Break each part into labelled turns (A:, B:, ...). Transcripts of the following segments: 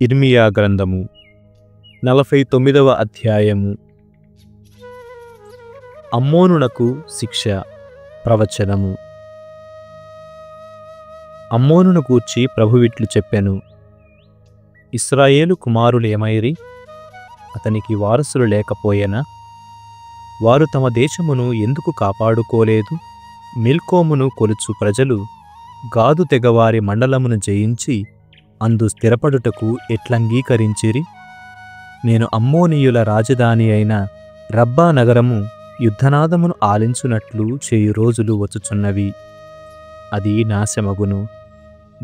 A: ఇర్మియా గ్రంథము 49వ అధ్యాయము. అమ్మోనునకు శిక్ష. ప్రవచనము. అమ్మోనును గూర్చి ప్రభువిట్లు చెప్పెను. ఇశ్రాయేలు కుమారులేమైరి? అతనికి వారసులు లేకపోయెనా? వారు తమ దేశమును ఎందుకు కాపాడుకోలేదు? మిల్కోమును కొలుచు ప్రజలు గాదు తెగవారి మండలమును జయించి అందు స్థిరపడుటకు ఎట్లంగీకరించిరి? నేను అమ్మోనీయుల రాజధాని అయిన రబ్బా నగరము యుద్ధనాదమును ఆలించునట్లు చేయు రోజులు వచ్చుచున్నవి. అది నాశమగును,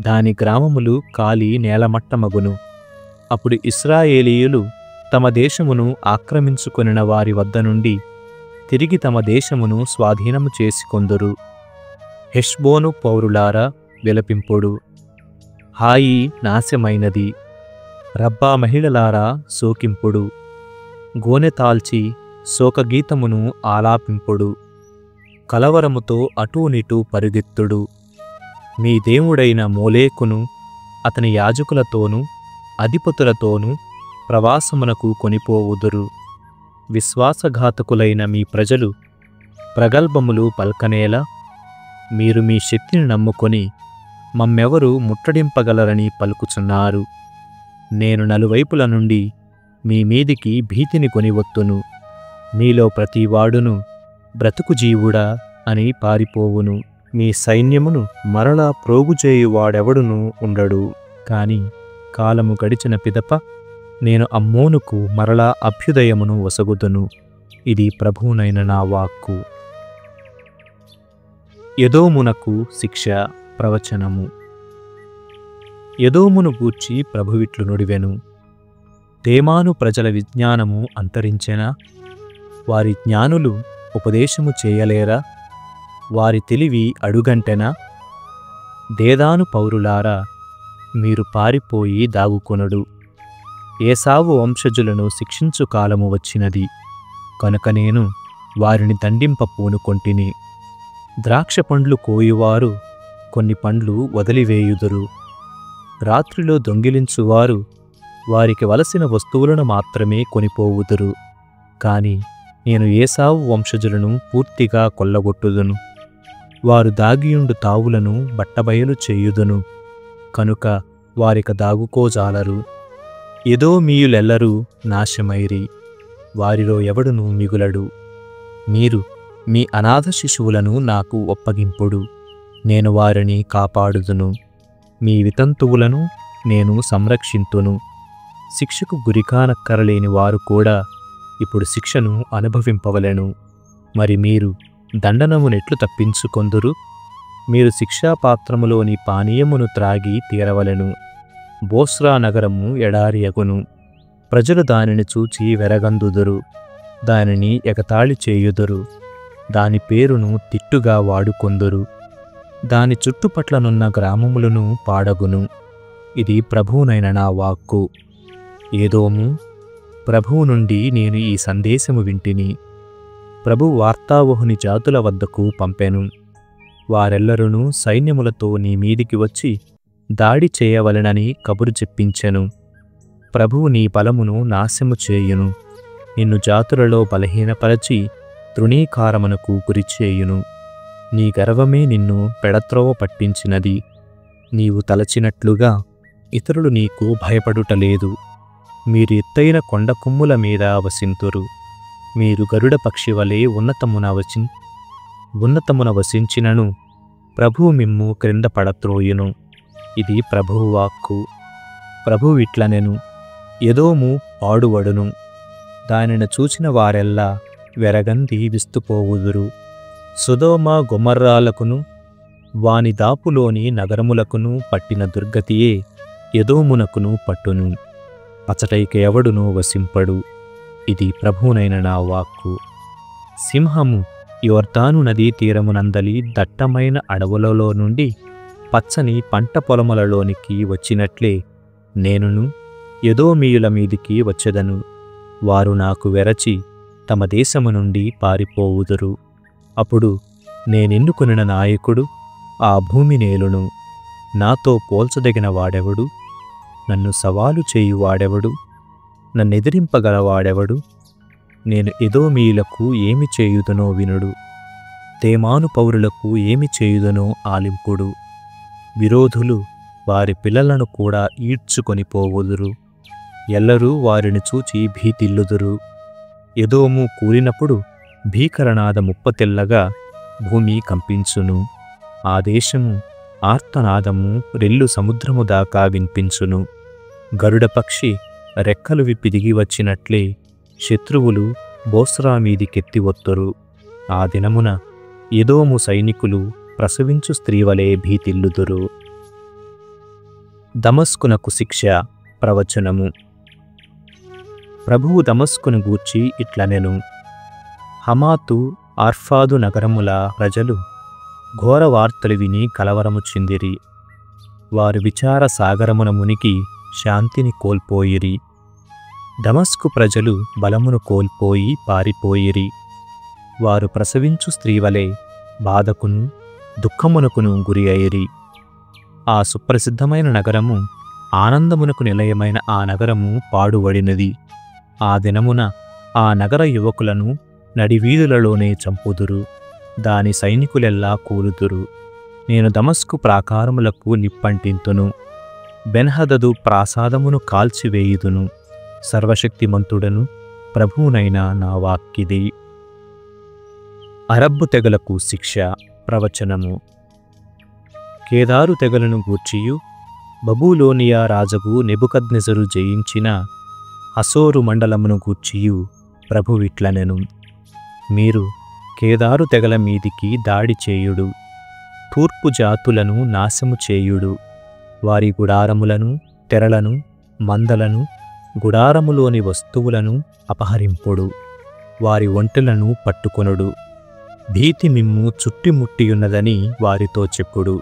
A: దాని గ్రామములు కాలి నేలమట్టమగును. అప్పుడు ఇశ్రాయేలీయులు తమ దేశమును ఆక్రమించుకొనిన వారి వద్ద నుండి తిరిగి తమ దేశమును స్వాధీనము చేసుకొందురు. హెష్బోను పౌరులారా విలపింపుడు. హాయి నాశమైనది. రబ్బా మహిళలారా శోకింపుడు. గోనె తాల్చి శోకగీతమును ఆలాపింపుడు. కలవరముతో అటూనిటూ పరుగెత్తుడు. మీ దేవుడైన మోలేకును అతని యాజకులతోనూ అధిపతులతోనూ ప్రవాసమునకు కొనిపోవుదురు. విశ్వాసఘాతకులైన మీ ప్రజలు ప్రగల్భములు పల్కనేలా? మీరు మీ శక్తిని నమ్ముకొని మమ్మెవరు ముట్టడింపగలరని పలుకుచున్నారు. నేను నలువైపుల నుండి మీ మీదికి భీతిని కొనివత్తును. మీలో ప్రతివాడును బ్రతుకు జీవుడా అని పారిపోవును. మీ సైన్యమును మరలా ప్రోగుచేయువాడెవడునూ ఉండడు. కాని కాలము గడిచిన పిదప నేను అమ్మోనుకు మరలా అభ్యుదయమును వసగుదును. ఇది ప్రభువునైన నా వాక్కు. ఎదోమునకు శిక్ష. ప్రవచనము. ఎదోమును గూర్చి ప్రభువిట్లు నుడివెను. తేమాను ప్రజల విజ్ఞానము అంతరించెనా? వారి జ్ఞానులు ఉపదేశము చేయలేరా? వారి తెలివి అడుగంటెనా? దేదాను పౌరులారా, మీరు పారిపోయి దాగుకొనుడు. ఏసావు వంశజులను శిక్షించు కాలము వచ్చినది కనుక నేను వారిని దండింప పూనుకొంటిని. ద్రాక్ష పండ్లు కోయువారు కొన్ని పండ్లు వదిలివేయుదురు. రాత్రిలో దొంగిలించువారు వారికి వలసిన వస్తువులను మాత్రమే కొనిపోవుదురు. కాని నేను ఏసావు వంశజులను పూర్తిగా కొల్లగొట్టుదును. వారు దాగియుండు తావులను బట్టబయలు చేయుదును. కనుక వారిక దాగుకోజాలరు. ఎదోమీయులెల్లరూ నాశమైరి, వారిలో ఎవడునూ మిగులడు. మీరు మీ అనాథ శిశువులను నాకు ఒప్పగింపుడు. నేను వారిని కాపాడుదును. మీ వితంతువులను నేను సంరక్షింతును. శిక్షకు గురికానక్కరలేని వారు కూడా ఇప్పుడు శిక్షను అనుభవింపవలెను. మరి మీరు దండనమునెట్లు తప్పించుకొందురు? మీరు శిక్షాపాత్రములోని పానీయమును త్రాగి తీరవలెను. బోస్రా నగరము ఎడారియగును. ప్రజలు దానిని చూచి వెరగందుదురు. దానిని ఎగతాళి చేయుదురు. దాని పేరును తిట్టుగా వాడుకొందురు. దాని చుట్టుపట్లనున్న గ్రామములను పాడగును. ఇది ప్రభువునైన నా వాక్కు. ఏదోము, ప్రభువు నుండి నేను ఈ సందేశము వింటిని. ప్రభు వార్తావహుని జాతుల వద్దకు పంపెను. వారెల్లరూ సైన్యములతో నీ మీదికి వచ్చి దాడి చేయవలెనని కబురు చెప్పించెను. ప్రభువు నీ బలమును నాశము చేయును. నిన్ను జాతులలో బలహీనపరచి తృణీకారమునకు గురిచేయును. నీ గర్వమే నిన్ను పెడత్రోవ పట్టించినది. నీవు తలచినట్లుగా ఇతరులు నీకు భయపడుటలేదు. మీరు ఎత్తైన కొండ కొమ్ముల మీద వసింతురు. మీరు గరుడ పక్షి వలె ఉన్నతమున వసించినను ప్రభువు మిమ్ము క్రింద పడత్రోయును. ఇది ప్రభువు వాక్కు. ప్రభువు ఇట్లనెను. ఎదోము పాడువడును. దానిని చూచిన వారెల్లా వెరగంది విస్తుపోవుదురు. సొదొమ గొమొర్రాలకును వాని దాపులోని నగరములకును పట్టిన దుర్గతియే ఎదోమునకును పట్టును. అచటైక ఎవడునూ వసింపడు. ఇది ప్రభువునైన నా వాక్కు. సింహము యొర్దాను నదీ తీరమునందలి దట్టమైన అడవులలో నుండి పచ్చని పంట పొలములలోనికి వచ్చినట్లే నేనును ఎదోమీయుల మీదికి వచ్చెదను. వారు నాకు వెరచి తమ దేశము నుండి పారిపోవుదురు. అప్పుడు నేనెన్నుకొనిన నాయకుడు ఆ భూమి నేలును. నాతో పోల్చదగిన వాడెవడు? నన్ను సవాలు చేయువాడెవడు? నన్నెదిరింపగలవాడెవడు? నేను ఎదోమీయులకు ఏమి చేయుదునో వినుడు. తేమాను పౌరులకు ఏమి చేయుదునో ఆలింపుడు. విరోధులు వారి పిల్లలను కూడా ఈడ్చుకొని పోవుదురు. ఎల్లరూ వారిని చూచి భీతిల్లుదురు. ఎదోము కూలినప్పుడు భీకరనాద ముప్పతెల్లగా భూమి కంపించును. ఆ దేశము ఆర్తనాదము రెల్లు సముద్రము దాకా వినిపించును. గరుడపక్షి రెక్కలు విప్పి దిగి వచ్చినట్లే శత్రువులు బోస్రా మీదికెత్తి వత్తురు. ఆ దినమున ఎదోము సైనికులు ప్రసవించు స్త్రీవలే భీతిల్లుదురు. దమస్కునకు శిక్ష. ప్రవచనము. ప్రభువు దమస్కును గూర్చి ఇట్లనెను. హమాతు, ఆర్ఫాదు నగరముల ప్రజలు ఘోర వార్తలు విని కలవరము చెందిరి. వారు విచార సాగరమున మునిగి శాంతిని కోల్పోయిరి. దమస్కు ప్రజలు బలమును కోల్పోయి పారిపోయిరి. వారు ప్రసవించు స్త్రీవలే బాధకును దుఃఖమునకును గురి అయిరి. ఆ సుప్రసిద్ధమైన నగరము, ఆనందమునకు నిలయమైన ఆ నగరము పాడుబడినది. ఆ దినమున ఆ నగర యువకులను నడివీధులలోనే చంపుదురు. దాని సైనికులెల్లా కూలుదురు. నేను దమస్కు ప్రాకారములకు నిప్పంటింతును. బెన్హదదు ప్రాసాదమును కాల్చివేయుదును. సర్వశక్తిమంతుడను ప్రభువునైన నా వాక్కిది. అరబ్బు తెగలకు శిక్ష. ప్రవచనము. కేదారు తెగలను గూర్చియు బబులోనియా రాజగు నెబుకద్నెజరు జయించిన హసోరు మండలమును గూర్చియు ప్రభువిట్లనెను. మీరు కేదారు తెగల మీదికి దాడి చేయుడు. తూర్పు జాతులను నాశము చేయుడు. వారి గుడారములను, తెరలను, మందలను, గుడారములోని వస్తువులను అపహరింపుడు. వారి ఒంటెలను పట్టుకొనుడు. భీతి మిమ్ము చుట్టిముట్టియున్నదని వారితో చెప్పుడు.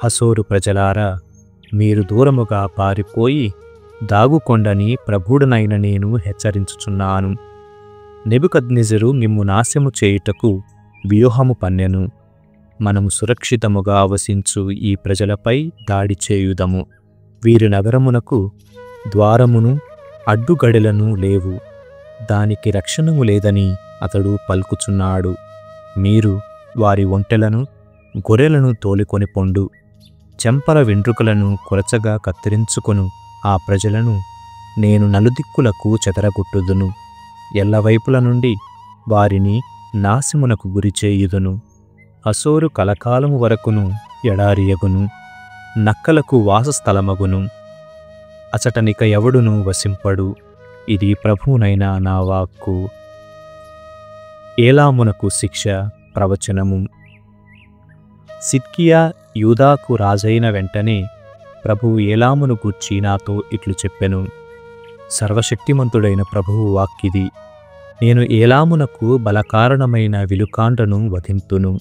A: హసోరు ప్రజలారా, మీరు దూరముగా పారిపోయి దాగుకొండని ప్రభువుడనైన నేను హెచ్చరించుచున్నాను. నెబుకద్నెజరు మిమ్ము నాశము చేయుటకు వ్యూహము పన్నెను. మనము సురక్షితముగా వసించు ఈ ప్రజలపై దాడి చేయుదము. వీరి నగరమునకు ద్వారమును అడ్డుగడెలను లేవు. దానికి రక్షణము లేదని అతడు పలుకుచున్నాడు. మీరు వారి ఒంటెలను గొర్రెలను తోలుకొని పొండు. చెంపల వెంట్రుకలను కొరచగా కత్తిరించుకొను ఆ ప్రజలను నేను నలుదిక్కులకు చెదరగొట్టుదును. ఎల్లవైపుల నుండి వారిని నాశమునకు గురిచేయుదును. అసోరు కలకాలము వరకును ఎడారియగును. నక్కలకు వాసస్థలమగును. అచటనిక ఎవడును వసింపడు. ఇది ప్రభువునైన నా వాక్కు. ఏలామునకు శిక్ష. ప్రవచనము. సిద్కియా యూదాకు రాజైన వెంటనే ప్రభువు ఏలామును గూర్చి నాతో ఇట్లు చెప్పెను. సర్వశక్తిమంతుడైన ప్రభువు వాక్కిది. నేను ఏలామునకు బలకారణమైన విలుకాండ్రను వధింతును.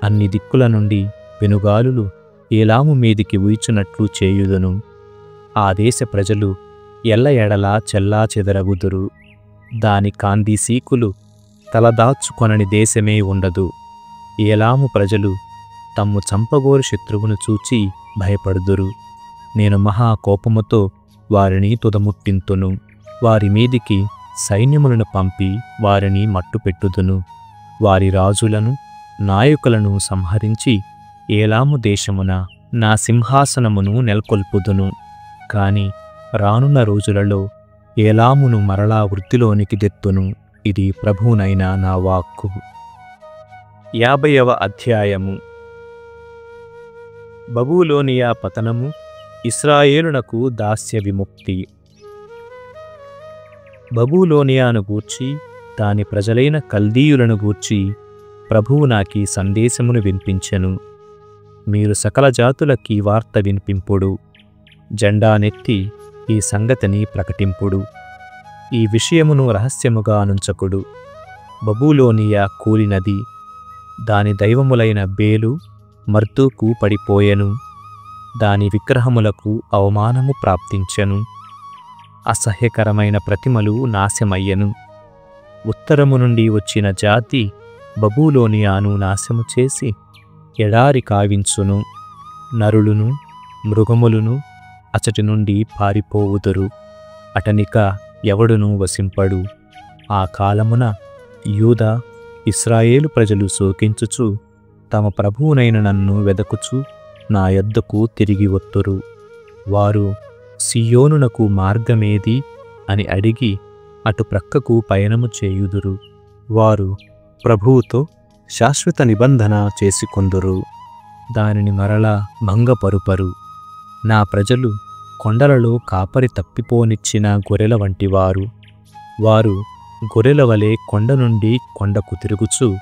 A: అన్ని దిక్కుల నుండి వెనుగాలులు ఏలాము మీదికి ఊయిచున్నట్లు చేయుదును. ఆ దేశ ప్రజలు ఎల్ల ఎడలా చెల్లా చెదరగుదురు. దాని కాందీసీకులు తలదాచుకొనని దేశమే ఉండదు. ఏలాము ప్రజలు తమ్ము చంపగోరు శత్రువును చూచి భయపడుదురు. నేను మహాకోపముతో వారిని తుదముట్టింతును. వారి మీదికి సైన్యములను పంపి వారిని మట్టుపెట్టుదును. వారి రాజులను నాయకులను సంహరించి ఏలాము దేశమున నా సింహాసనమును నెలకొల్పుదును. కాని రానున్న రోజులలో ఏలామును మరలా వృత్తిలోనికి తెత్తును. ఇది ప్రభువునైన నా వాక్కు. 50వ అధ్యాయము. బబులోనియా పతనము, ఇశ్రాయేలునకు దాస్య విముక్తి. బబులోనియాను గూర్చి దాని ప్రజలైన కల్దీయులను గూర్చి ప్రభువు నాకీ సందేశమును వినిపించెను. మీరు సకల జాతులకి వార్త వినిపింపుడు. జెండానెత్తి ఈ సంగతిని ప్రకటింపుడు. ఈ విషయమును రహస్యముగా నుంచకుడు. బబులోనియా కూలినది. దాని దైవములైన బేలు మర్దూకు పడిపోయెను. దాని విగ్రహములకు అవమానము ప్రాప్తించెను. అసహ్యకరమైన ప్రతిమలు నాశమయ్యెను. ఉత్తరము నుండి వచ్చిన జాతి బబులోనియాను నాశము చేసి ఎడారి కావించును. నరులును మృగములును అచటి నుండి పారిపోవుదురు. అటనిక ఎవడునూ వసింపడు. ఆ కాలమున యూదా, ఇశ్రాయేలు ప్రజలు శోకించుచు తమ ప్రభువునైన నన్ను వెదకుచు నా యొద్దకు తిరిగి వత్తురు. వారు సియోనునకు మార్గమేది అని అడిగి అటు ప్రక్కకు పయనము చేయుదురు. వారు ప్రభువుతో శాశ్వత నిబంధన చేసుకొందురు. దానిని మరలా భంగపరుపరు. నా ప్రజలు కొండలలో కాపరి తప్పిపోనిచ్చిన గొర్రెల వంటివారు. వారు గొర్రెల వలె కొండ నుండి కొండకు తిరుగుచు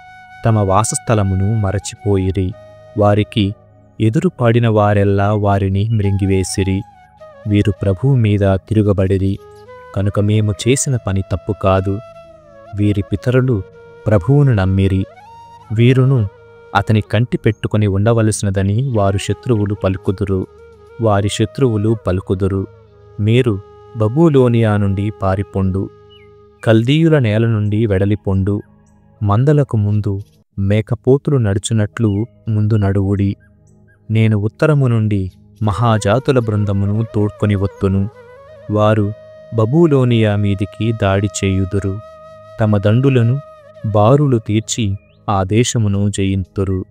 A: తమ వాసస్థలమును మరచిపోయిరి. వారికి ఎదురుపాడిన వారెల్లా వారిని మ్రింగివేసిరి. వీరు ప్రభువు మీద తిరుగబడిరి. కనుక మేము చేసిన పని తప్పు కాదు. వీరి పితరులు ప్రభువును నమ్మిరి. వీరును అతని కంటి పెట్టుకొని ఉండవలసినదని వారి శత్రువులు పలుకుదురు. మీరు బబులోనియా నుండి పారిపొండు. కల్దీయుల నేల నుండి వెడలిపొండు. మందలకు ముందు మేకపోతులు నడుచునట్లు ముందు నడువుడి. నేను ఉత్తరము నుండి మహాజాతుల బృందమును తోడ్కొని వత్తును. వారు బబులోనియా మీదికి దాడి చేయుదురు. తమ దండులను బారులు తీర్చి ఆ దేశమును జయింతురు.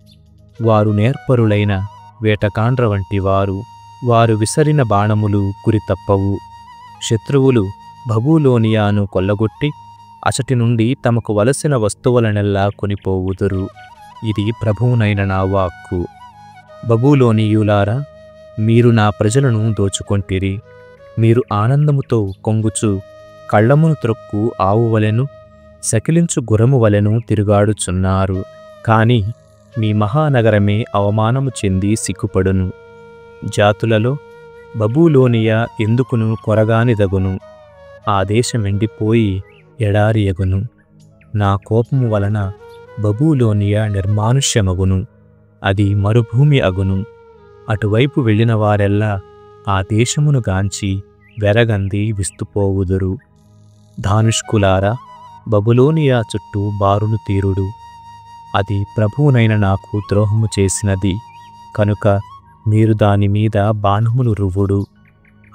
A: వారు నేర్పరులైన వేటకాండ్ర వంటి వారు. వారు విసరిన బాణములు గురి తప్పవు. శత్రువులు బబులోనియాను కొల్లగొట్టి అచటి నుండి తమకు వలసిన వస్తువులనెల్లా కొనిపోవుదురు. ఇది ప్రభువునైన నా వాక్కు. బబులోనియులారా, మీరు నా ప్రజలను దోచుకొంటిరి. మీరు ఆనందముతో కొంగుచు కళ్ళమును త్రొక్కు ఆవువలెను, సకిలించు గుర్రము వలెను తిరుగాడుచున్నారు. కాని మీ మహానగరమే అవమానము చెంది సిగ్గుపడును. జాతులలో బబులోనియా ఎందుకును కొరగానిదగును. ఆ దేశం ఎండిపోయి ఎడారియగును. నా కోపము వలన బబులోనియా నిర్మానుష్యమగును. అది మరుభూమి అగును. అటువైపు వెళ్ళిన వారెల్లా ఆ దేశమును గాంచి వెరగంది విస్తుపోవుదురు. ధానుష్కులారా, బబులోనియా చుట్టూ బారును తీరుడు. అది ప్రభువునైన నాకు ద్రోహము చేసినది కనుక మీరు దానిమీద బాణములు రువ్వుడు.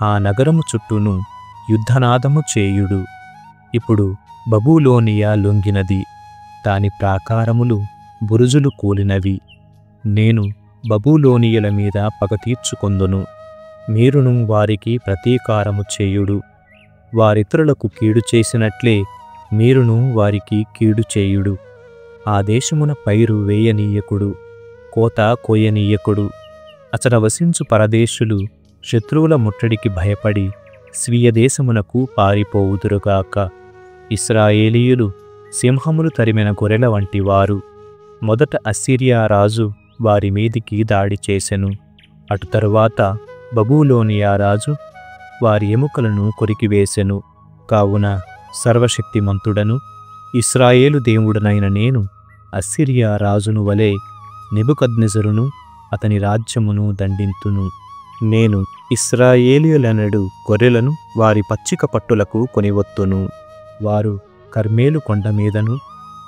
A: ఆ నగరము చుట్టూను యుద్ధనాదము చేయుడు. ఇప్పుడు బబులోనియా లొంగినది. దాని ప్రాకారములు బురుజులు కూలినవి. నేను బబులోనియుల మీద పగ తీర్చుకొందును. మీరును వారికి ప్రతీకారము చేయుడు. వారితరులకు కీడు చేసినట్లే మీరును వారికి కీడు చేయుడు. ఆ దేశమున పైరు వేయనీయకుడు, కోత కోయనీయకుడు. అచట వసించు పరదేశులు శత్రువుల ముట్టడికి భయపడి స్వీయ దేశమునకు పారిపోవుదురుగాక. ఇశ్రాయేలీయులు సింహములు తరిమిన గొర్రెల వంటి వారు. మొదట అస్సిరియా రాజు వారి మీదికి దాడి చేసెను. అటు తరువాత బబులోనియా రాజు వారి ఎముకలను కొరికివేసెను. కావున సర్వశక్తిమంతుడను ఇశ్రాయేలు దేవుడనైన నేను అస్సిరియా రాజును వలె నెబుకద్నెజరును అతని రాజ్యమును దండింతును. నేను ఇశ్రాయేలీయులనడు గొర్రెలను వారి పచ్చిక పట్టులకు కొనివత్తును. వారు కర్మేలు కొండ మీదను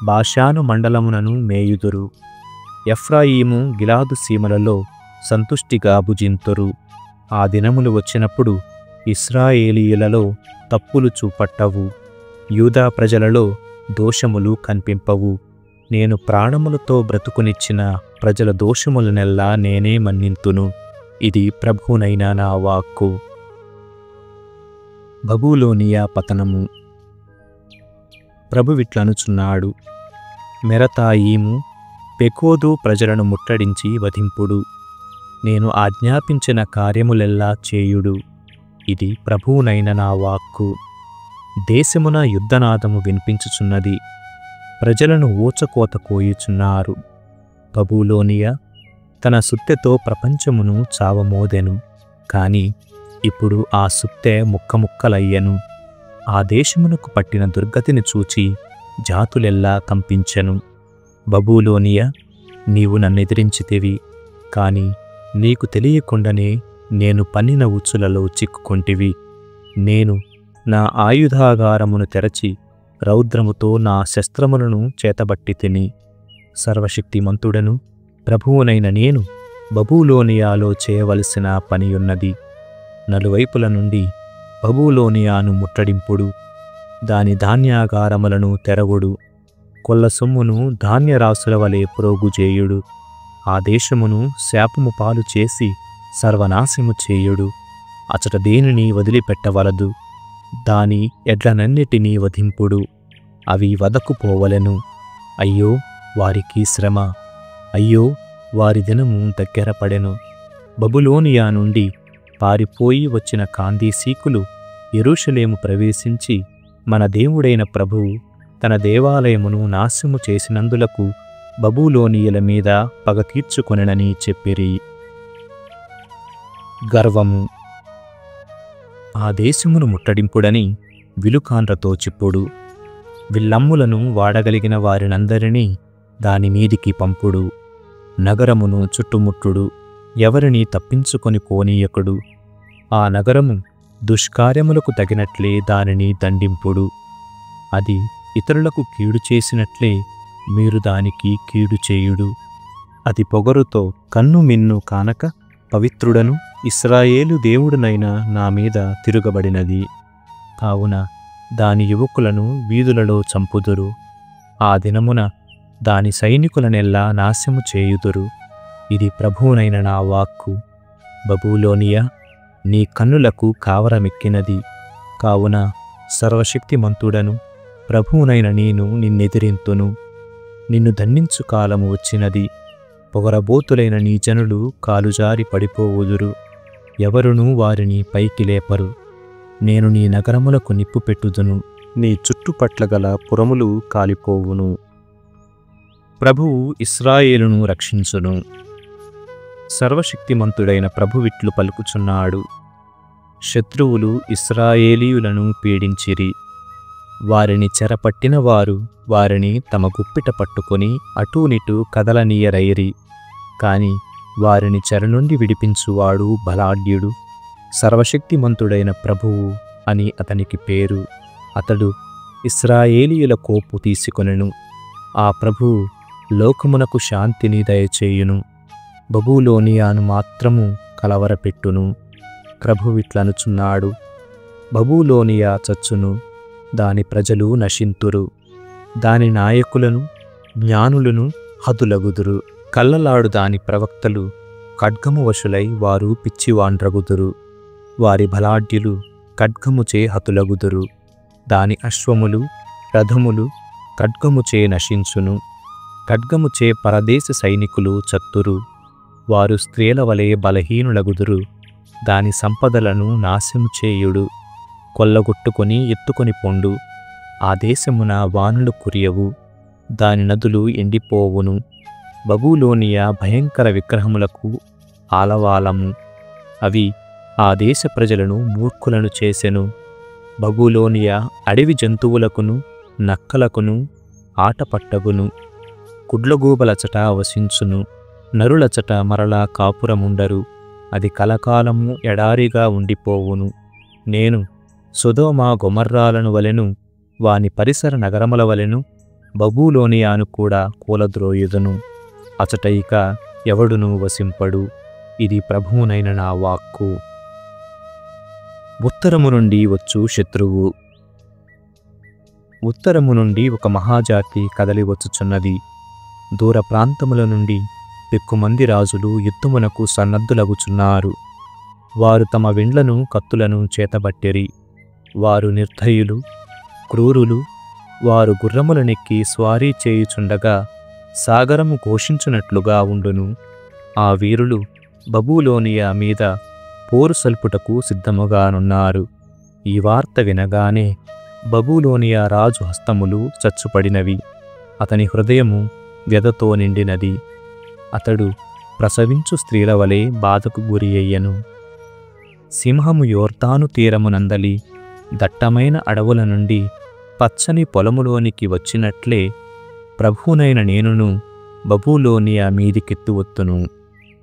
A: బాషాను మండలమునను మేయుదురు. ఎఫ్రాయిము గిలాదు సీమలలో సంతుష్టిగా భుజింతురు. ఆ దినములు వచ్చినప్పుడు ఇశ్రాయేలీయులలో తప్పులు చూపట్టవు. యూదా ప్రజలలో దోషములు కనిపింపవు. నేను ప్రాణములతో బ్రతుకునిచ్చిన ప్రజల దోషములనెల్లా నేనే మన్నింతును. ఇది ప్రభువునైన నా వాక్కు. బబులోనియా పతనము. ప్రభువిట్లనుచున్నాడు, మెరతాయీము, పెకోదు ప్రజలను ముట్టడించి వధింపుడు. నేను ఆజ్ఞాపించిన కార్యములెల్లా చేయుడు. ఇది ప్రభువునైన నా వాక్కు. దేశమున యుద్ధనాదము వినిపించుచున్నది. ప్రజలను ఊచకోత కోయుచున్నారు. బబులోనియా తన సుత్తెతో ప్రపంచమును చావమోదెను. కాని ఇప్పుడు ఆ సుత్తె ముక్కముక్కలయ్యెను. ఆ దేశమునకు పట్టిన దుర్గతిని చూచి జాతులెల్లా కంపించెను. బబులోనియా, నీవు నన్నెదిరించితివి, కాని నీకు తెలియకుండానే నేను పన్నిన ఉచ్చులలో చిక్కుకొంటివి. నేను నా ఆయుధాగారమును తెరచి రౌద్రముతో నా శస్త్రములను చేతబట్టి తిని. సర్వశక్తిమంతుడను ప్రభువునైన నేను బబులోనియాలో చేయవలసిన పనియున్నది. నలువైపుల నుండి బబులోనియాను ముట్టడింపుడు. దాని ధాన్యాగారములను తెరవుడు. కొల్ల సొమ్మును ధాన్యరాశుల వలె ప్రోగుజేయుడు. ఆ దేశమును శాపము పాలు చేసి సర్వనాశము చేయుడు. అచట దేనిని వదిలిపెట్టవలదు. దాని ఎడ్లనన్నిటినీ వధింపుడు. అవి వదకు పోవలెను. అయ్యో వారికి శ్రమ! అయ్యో వారి దినము దగ్గర పడెను. బబులోనియా నుండి పారిపోయి వచ్చిన కాందీసీకులు యెరూషలేము ప్రవేశించి, మన దేవుడైన ప్రభువు తన దేవాలయమును నాశనము చేసినందులకు బబులోనీయుల మీద పగ తీర్చుకొనెనని చెప్పిరి. గర్వము. ఆ దేశమును ముట్టడింపుడని విలుకాండ్రతో చెప్పుడు. విల్లమ్ములను వాడగలిగిన వారినందరినీ దానిమీదికి పంపుడు. నగరమును చుట్టుముట్టుడు. ఎవరిని తప్పించుకొని పోనీయకుడు. ఆ నగరము దుష్కార్యములకు తగినట్లే దానిని దండింపుడు. అది ఇతరులకు కీడు చేసినట్లే మీరు దానికి కీడు చేయుడు. అది పొగరుతో కన్ను మిన్ను కానక పవిత్రుడను ఇశ్రాయేలు దేవుడనైన నా మీద తిరుగబడినది. కావున దాని యువకులను వీధులలో చంపుదురు. ఆ దినమున దాని సైనికులనెల్లా నాశము చేయుదురు. ఇది ప్రభువునైన నా వాక్కు. బబులోనియా, నీ కన్నులకు కావరమెక్కినది. కావున సర్వశక్తిమంతుడను ప్రభువునైన నేను నిన్నెదిరింతును. నిన్ను దండించు కాలము వచ్చినది. పొగరబోతులైన నీ జనులు కాలుజారి పడిపోవుదురు. ఎవరునూ వారిని పైకి లేపరు. నేను నీ నగరములకు నిప్పు పెట్టుదును. నీ చుట్టుపట్ల గల పురములు కాలిపోవును. ప్రభువు ఇశ్రాయేలును రక్షించును. సర్వశక్తిమంతుడైన ప్రభువిట్లు పలుకుచున్నాడు. శత్రువులు ఇశ్రాయేలీయులను పీడించిరి. వారిని చెరపట్టిన వారు వారిని తమ గుప్పిట పట్టుకొని అటూనిటూ కదలనీయరైరి. కాని వారిని చెర నుండి విడిపించువాడు బలాఢ్యుడు. సర్వశక్తిమంతుడైన ప్రభువు అని అతనికి పేరు. అతడు ఇశ్రాయేలీయుల కోపు తీసుకొనెను. ఆ ప్రభువు లోకమునకు శాంతిని దయచేయును. బబులోనియాను మాత్రము కలవరపెట్టును. ప్రభువిట్లనుచున్నాడు, బబులోనియా చచ్చును, దాని ప్రజలు నశింతురు. దాని నాయకులను జ్ఞానులను హతులగుదురు. కల్లలాడు దాని ప్రవక్తలు ఖడ్గము వశులై వారు పిచ్చివాండ్రగుదురు. వారి బలాఢ్యులు ఖడ్గముచే హతులగుదురు. దాని అశ్వములు రథములు ఖడ్గముచే నశించును. ఖడ్గముచే పరదేశ సైనికులు చత్తురు. వారు స్త్రీల వలె బలహీనులగుదురు. దాని సంపదలను నాశము చేయుడు. కొల్లగొట్టుకొని ఎత్తుకొని పొండు. ఆ దేశమున వానలు కురియవు. దాని నదులు ఎండిపోవును. బబులోనియా భయంకర విగ్రహములకు ఆలవాలము. అవి ఆ దేశ ప్రజలను మూర్ఖులను చేసెను. బబులోనియా అడవి జంతువులకును నక్కలకును ఆటపట్టగును. కుడ్లగూబలచట వసించును. నరులచట మరలా కాపురముండరు. అది కలకాలము ఎడారిగా ఉండిపోవును. నేను సొదొమ గొమర్రాలను వలెను వాని పరిసర నగరముల వలెను బబులోనియాను కూడా కూలద్రోయుదును. అచట ఇక ఎవడునూ వసింపడు. ఇది ప్రభువునైన నా వాక్కు. ఉత్తరము నుండి వచ్చు శత్రువు. ఉత్తరము నుండి ఒక మహాజాతి కదలి వచ్చుచున్నది. దూర ప్రాంతముల నుండి పెక్కుమంది రాజులు యుద్ధమునకు సన్నద్ధులగుచున్నారు. వారు తమ విండ్లను కత్తులను చేతబట్టిరి. వారు నిర్దయులు, క్రూరులు. వారు గుర్రములనెక్కి స్వారీ చేయుచుండగా సాగరము ఘోషించునట్లుగా ఉండును. ఆ వీరులు బబులోనియా మీద పోరు సల్పుటకు సిద్ధముగానున్నారు. ఈ వార్త వినగానే బబులోనియా రాజు హస్తములు చచ్చుపడినవి. అతని హృదయము వ్యధతో నిండినది. అతడు ప్రసవించు స్త్రీల వలె బాధకు గురి అయ్యను. సింహము యోర్దాను తీరమునందలి దట్టమైన అడవుల నుండి పచ్చని పొలములోనికి వచ్చినట్లే ప్రభువునైన నేనును బబులోనియా మీదికెత్తువత్తును.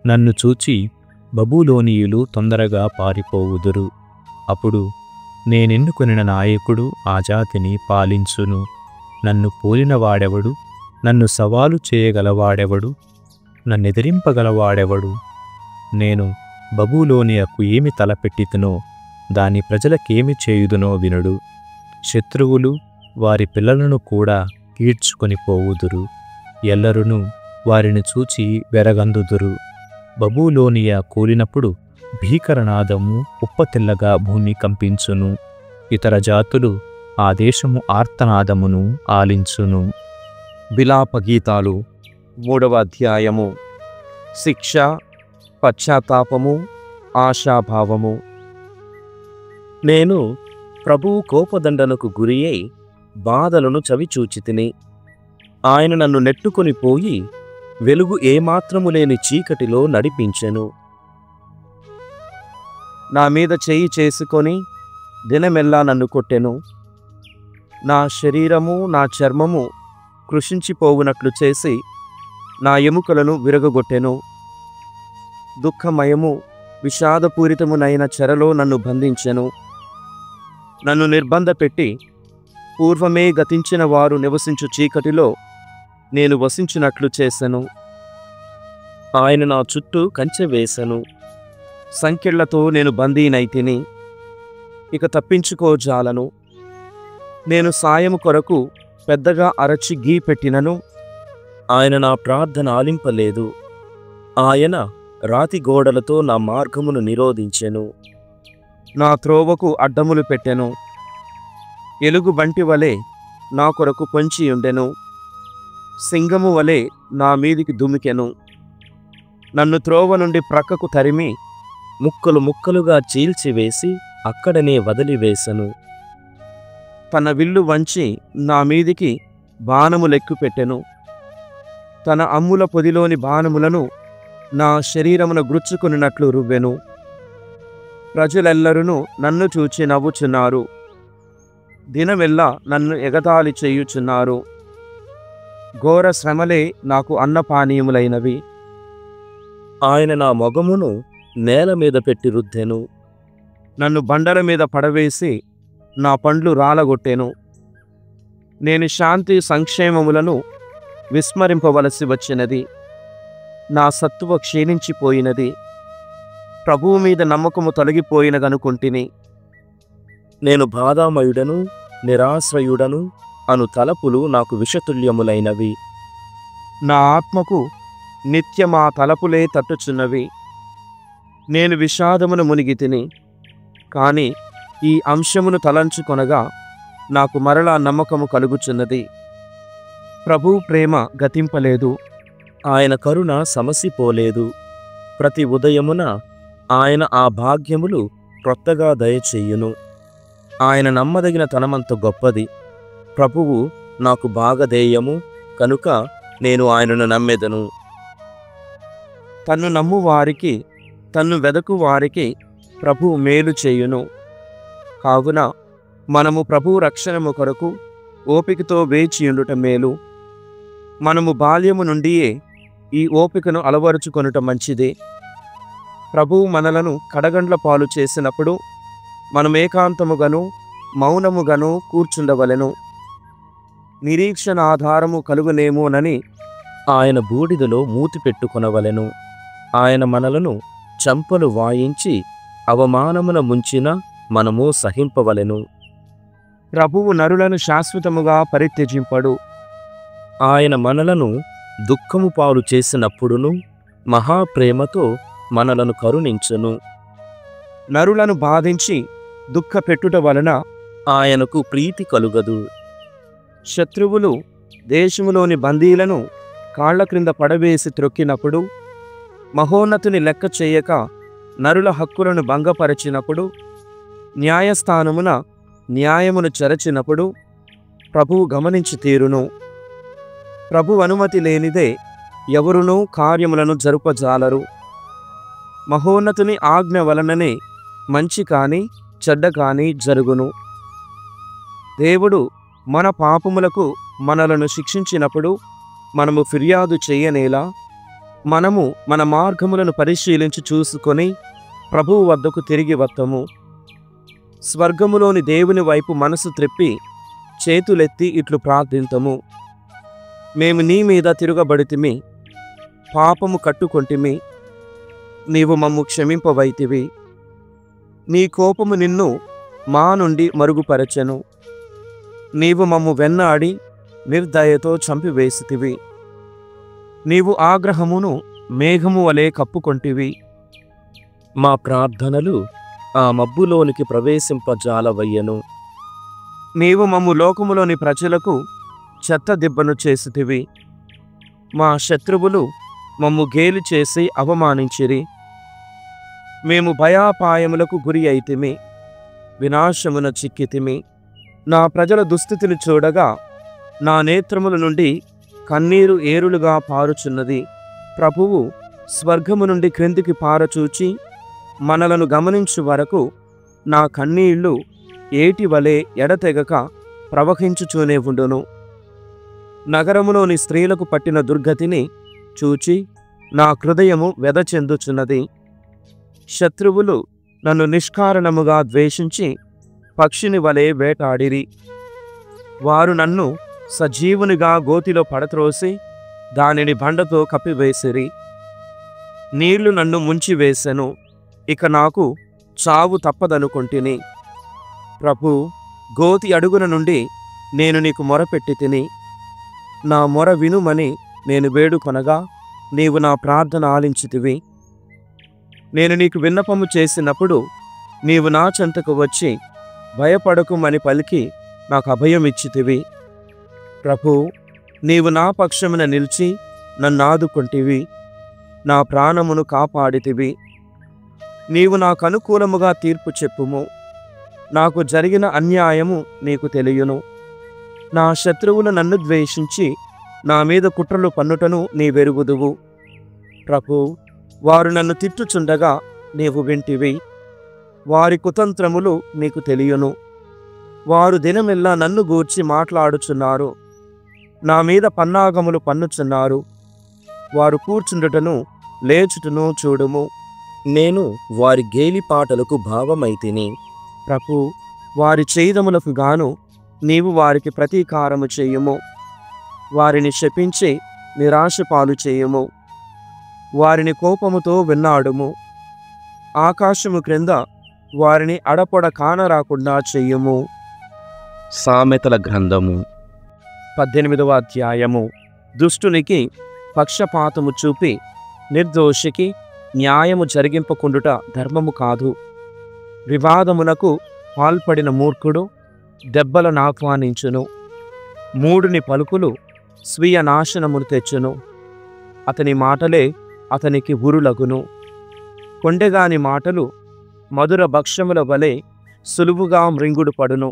A: నన్ను చూచి బబులోనీయులు తొందరగా పారిపోవుదురు. అప్పుడు నేనెన్నుకొనిన నాయకుడు ఆ జాతిని పాలించును. నన్ను పోలినవాడెవడు? నన్ను సవాలు చేయగలవాడెవడు? నన్నెదిరింపగలవాడెవడు? నేను బబులోనియకు ఏమి తలపెట్టితునో దాని ప్రజలకేమి చేయుదునో వినుడు. శత్రువులు వారి పిల్లలను కూడా ఈడ్చుకొని పోవుదురు. ఎల్లరును వారిని చూచి వెరగందుదురు. బబులోనియ కూలినప్పుడు భీకరనాదము ఉప్పతిల్లగా భూమి కంపించును. ఇతర జాతులు ఆ దేశము ఆర్తనాదమును ఆలించును.
B: విలాపగీతాలు 3వ అధ్యాయము. శిక్ష, పశ్చాత్తాపము, ఆశాభావము. నేను ప్రభువు కోపదండనకు గురి అయి బాధలను చవిచూచితిని. ఆయన నన్ను నెట్టుకొని పోయి వెలుగు ఏమాత్రము లేని చీకటిలో నడిపించెను. నా మీద చేయి చేసుకొని దినమెల్లా నన్ను కొట్టెను. నా శరీరము నా చర్మము కృషించిపోవునట్లు చేసి నా ఎముకలను విరగగొట్టెను. దుఃఖమయము విషాదపూరితమునైన చెరలో నన్ను బంధించెను. నన్ను నిర్బంధపెట్టి పూర్వమే గతించిన వారు నివసించు చీకటిలో నేను వసించినట్లు చేసెను. ఆయన నా చుట్టూ కంచె వేసెను. సంకెళ్లతో నేను బందీనైతిని. ఇక తప్పించుకోజాలను. నేను సాయము కొరకు పెద్దగా అరచి గీ పెట్టినను ఆయన నా ప్రార్థన ఆలింపలేదు. ఆయన రాతి గోడలతో నా మార్గమును నిరోధించెను. నా త్రోవకు అడ్డములు పెట్టెను. ఎలుగు బంటి వలె నా కొరకు పొంచియుండెను. సింగము వలె నా మీదికి దుమికెను. నన్ను త్రోవ నుండి ప్రక్కకు తరిమి ముక్కలు ముక్కలుగా చీల్చివేసి అక్కడనే వదిలివేసెను. తన విల్లు వంచి నా మీదికి బాణములెక్కు పెట్టెను. తన అమ్ముల పొదిలోని బాణములను నా శరీరమున గుచ్చుకున్నట్లు రువ్వెను. ప్రజలెల్లరూ నన్ను చూచి నవ్వుచున్నారు. దినమెల్లా నన్ను ఎగతాళి చేయుచున్నారు. ఘోర శ్రమలే నాకు అన్నపానీయములైనవి. ఆయన నా మొగమును నేల మీద పెట్టి రుద్దెను. నన్ను బండల మీద పడవేసి నా పండ్లు రాలగొట్టెను. నేను శాంతి సంక్షేమములను విస్మరింపవలసి వచ్చినది. నా సత్తువ క్షీణించిపోయినది. ప్రభువు మీద నమ్మకము తొలగిపోయినదనుకుంటిని. నేను బాధామయుడను నిరాశ్రయుడను అను తలపులు నాకు విషతుల్యములైనవి. నా ఆత్మకు నిత్యమా తలపులే తట్టుచున్నవి. నేను విషాదమును మునిగితిని. కాని ఈ అంశమును తలంచుకొనగా నాకు మరలా నమ్మకము కలుగుచున్నది. ప్రభువు ప్రేమ గతింపలేదు. ఆయన కరుణ సమసిపోలేదు. ప్రతి ఉదయమున ఆయన ఆ భాగ్యములు క్రొత్తగా దయచేయును. ఆయన నమ్మదగిన తనమంత గొప్పది. ప్రభువు నాకు భాగధేయము కనుక నేను ఆయనను నమ్మెదను. తన్ను నమ్ము వారికి తన్ను వెదకు వారికి ప్రభువు మేలు చేయును. కావున మనము ప్రభువు రక్షణము కొరకు ఓపికతో వేచియుండుట మేలు. మనము బాల్యము నుండియే ఈ ఓపికను అలవరుచుకొనుట మంచిదే. ప్రభువు మనలను కడగండ్ల పాలు చేసినప్పుడు మనం ఏకాంతముగాను మౌనముగాను కూర్చుండవలెను. నిరీక్షణ ఆధారము కలుగునేమోనని ఆయన బూడిదలో మూతి పెట్టుకొనవలెను. ఆయన మనలను చంపలు వాయించి అవమానమున ముంచిన మనము సహింపవలెను. ప్రభువు నరులను శాశ్వతముగా పరిత్యజింపడు. ఆయన మనలను దుఃఖము పాలు చేసినప్పుడును మహాప్రేమతో మనలను కరుణించును. నరులను బాధించి దుఃఖపెట్టుట వలన ఆయనకు ప్రీతి కలుగదు. శత్రువులు దేశములోని బందీలను కాళ్ల క్రింద పడవేసి త్రొక్కినప్పుడు, మహోన్నతుని లెక్క చేయక నరుల హక్కులను భంగపరచినప్పుడు, న్యాయస్థానమున న్యాయమును చెరచినప్పుడు ప్రభువు గమనించి తీరును. ప్రభు అనుమతి లేనిదే ఎవరునూ కార్యములను జరుపజాలరు. మహోన్నతుని ఆజ్ఞ వలననే మంచి కాని చెడ్డ కాని జరుగును. దేవుడు మన పాపములకు మనలను శిక్షించినప్పుడు మనము ఫిర్యాదు చేయనేలా? మనము మన మార్గములను పరిశీలించి చూసుకొని ప్రభువు వద్దకు తిరిగి వత్తము. స్వర్గములోని దేవుని వైపు మనసు త్రిప్పి చేతులెత్తి ఇట్లు ప్రార్థింతము: మేము నీ మీద తిరుగబడితిమి, పాపము కట్టుకొంటిమి, నీవు మమ్ము క్షమింపవైతివి. నీ కోపము నిన్ను మా నుండి మరుగుపరచెను. నీవు మమ్ము వెన్నాడి నిర్దయతో చంపివేసితివి. నీవు ఆగ్రహమును మేఘము వలె కప్పుకొంటివి.
C: మా ప్రార్థనలు ఆ మబ్బులోనికి ప్రవేశింపజాలవయ్యను.
B: నీవు మమ్ము లోకములోని ప్రజలకు చెత్త దిబ్బను చేసితివి. మా శత్రువులు మమ్ము గేలి చేసి అవమానించిరి. మేము భయాపాయములకు గురి అయితిమి, వినాశమున చిక్కితిమి. నా ప్రజల దుస్థితిని చూడగా నా నేత్రముల నుండి కన్నీరు ఏరులుగా పారుచున్నది. ప్రభువు స్వర్గము నుండి క్రిందికి పారచూచి మనలను గమనించు వరకు నా కన్నీళ్లు ఏటి వలె ఎడతెగక ప్రవహించుచూనే ఉండును. నగరములోని స్త్రీలకు పట్టిన దుర్గతిని చూచి నా హృదయము వ్యధ చెందుచున్నది. శత్రువులు నన్ను నిష్కారణముగా ద్వేషించి పక్షిని వలె వేటాడిరి. వారు నన్ను సజీవునిగా గోతిలో పడత్రోసి దానిని బండతో కప్పివేసిరి. నీళ్లు నన్ను ముంచివేసెను. ఇక నాకు చావు తప్పదనుకొంటిని. ప్రభు, గోతి అడుగున నుండి నేను నీకు మొరపెట్టి తిని, నా మొర వినుమని నేను వేడుకొనగా నీవు నా ప్రార్థన ఆలించితివి. నేను నీకు విన్నపము చేసినప్పుడు నీవు నా చెంతకు వచ్చి భయపడకుమని పలికి నాకు అభయం ఇచ్చితివి. ప్రభు, నీవు నా పక్షమున నిలిచి నన్ను ఆదుకొంటివి, నా ప్రాణమును కాపాడితివి. నీవు నాకు అనుకూలముగా తీర్పు చెప్పుము. నాకు జరిగిన అన్యాయము నీకు తెలియను. నా శత్రువులు నన్ను ద్వేషించి నా మీద కుట్రలు పన్నుటను నీవెరుగుదువు. ప్రభు, వారు నన్ను తిట్టుచుండగా నీవు వింటివి. వారి కుతంత్రములు నీకు తెలియను. వారు దినమెల్లా నన్ను గూర్చి మాట్లాడుచున్నారు. నా మీద పన్నాగములు పన్నుచున్నారు. వారు కూర్చుండుటను లేచుటను చూడుము.
C: నేను వారి గేలిపాటలకు భావమైతిని.
B: ప్రభు, వారి చేదములకు గాను నీవు వారికి ప్రతీకారము చేయుము. వారిని శపించి నిరాశ పాలు చేయుము. వారిని కోపముతో వెన్నాడుము. ఆకాశము క్రింద వారిని అడపొడ కానరాకుండా చెయ్యుము.
C: సామెతల గ్రంథము
B: 18వ అధ్యాయము. దుష్టునికి పక్షపాతము చూపి నిర్దోషికి న్యాయము జరిగింపకుండుట ధర్మము కాదు. వివాదమునకు పాల్పడిన మూర్ఖుడు దెబ్బలను ఆహ్వానించును. మూఢుని పలుకులు స్వీయ నాశనమును తెచ్చును. అతని మాటలే అతనికి ఉరులగును. కొండెగాని మాటలు మధుర భక్ష్యముల వలె సులువుగా మృంగుడు పడును.